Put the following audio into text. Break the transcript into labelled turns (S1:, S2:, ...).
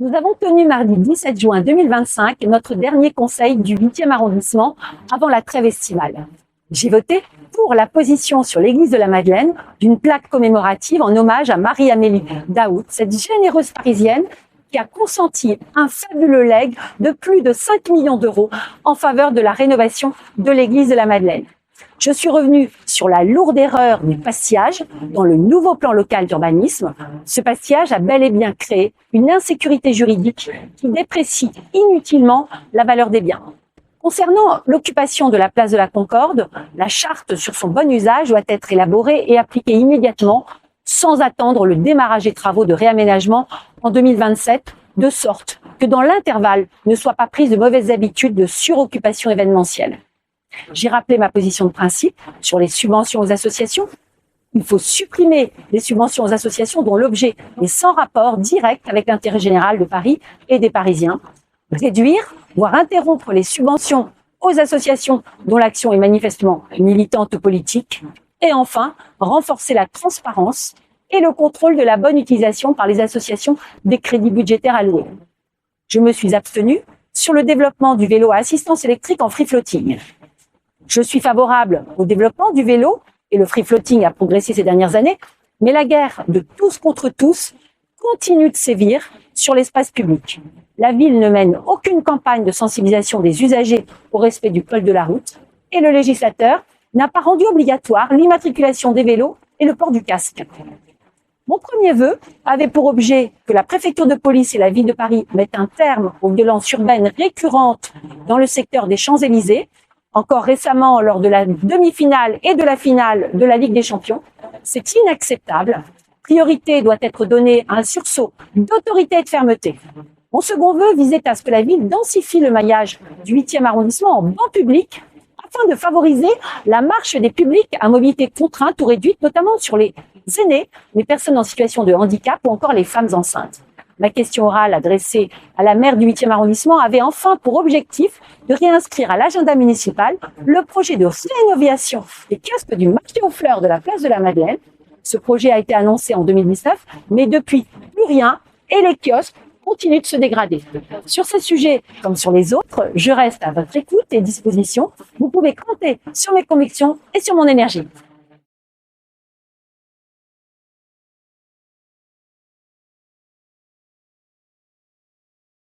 S1: Nous avons tenu mardi 17 juin 2025 notre dernier conseil du 8e arrondissement avant la trêve estivale. J'ai voté pour la position sur l'église de la Madeleine d'une plaque commémorative en hommage à Marie-Amélie Daoud, cette généreuse parisienne qui a consenti un fabuleux legs de plus de 5 millions d'euros en faveur de la rénovation de l'église de la Madeleine. Je suis revenue sur la lourde erreur des pastillages dans le nouveau plan local d'urbanisme. Ce pastillage a bel et bien créé une insécurité juridique qui déprécie inutilement la valeur des biens. Concernant l'occupation de la place de la Concorde, la charte sur son bon usage doit être élaborée et appliquée immédiatement sans attendre le démarrage des travaux de réaménagement en 2027, de sorte que dans l'intervalle ne soient pas prises de mauvaises habitudes de suroccupation événementielle. J'ai rappelé ma position de principe sur les subventions aux associations. Il faut supprimer les subventions aux associations dont l'objet est sans rapport direct avec l'intérêt général de Paris et des Parisiens. Réduire, voire interrompre les subventions aux associations dont l'action est manifestement militante ou politique. Et enfin, renforcer la transparence et le contrôle de la bonne utilisation par les associations des crédits budgétaires alloués. Je me suis abstenue sur le développement du vélo à assistance électrique en free floating. Je suis favorable au développement du vélo et le free floating a progressé ces dernières années, mais la guerre de tous contre tous continue de sévir sur l'espace public. La ville ne mène aucune campagne de sensibilisation des usagers au respect du code de la route et le législateur n'a pas rendu obligatoire l'immatriculation des vélos et le port du casque. Mon premier vœu avait pour objet que la préfecture de police et la ville de Paris mettent un terme aux violences urbaines récurrentes dans le secteur des Champs-Élysées. Encore récemment, lors de la demi-finale et de la finale de la Ligue des Champions, c'est inacceptable. Priorité doit être donnée à un sursaut d'autorité et de fermeté. Mon second vœu visait à ce que la ville densifie le maillage du 8e arrondissement en banc public afin de favoriser la marche des publics à mobilité contrainte ou réduite, notamment sur les aînés, les personnes en situation de handicap ou encore les femmes enceintes. Ma question orale adressée à la maire du 8e arrondissement avait enfin pour objectif de réinscrire à l'agenda municipal le projet de rénovation des kiosques du marché aux fleurs de la place de la Madeleine. Ce projet a été annoncé en 2019, mais depuis, plus rien et les kiosques continuent de se dégrader. Sur ces sujets, comme sur les autres, je reste à votre écoute et disposition. Vous pouvez compter sur mes convictions et sur mon énergie.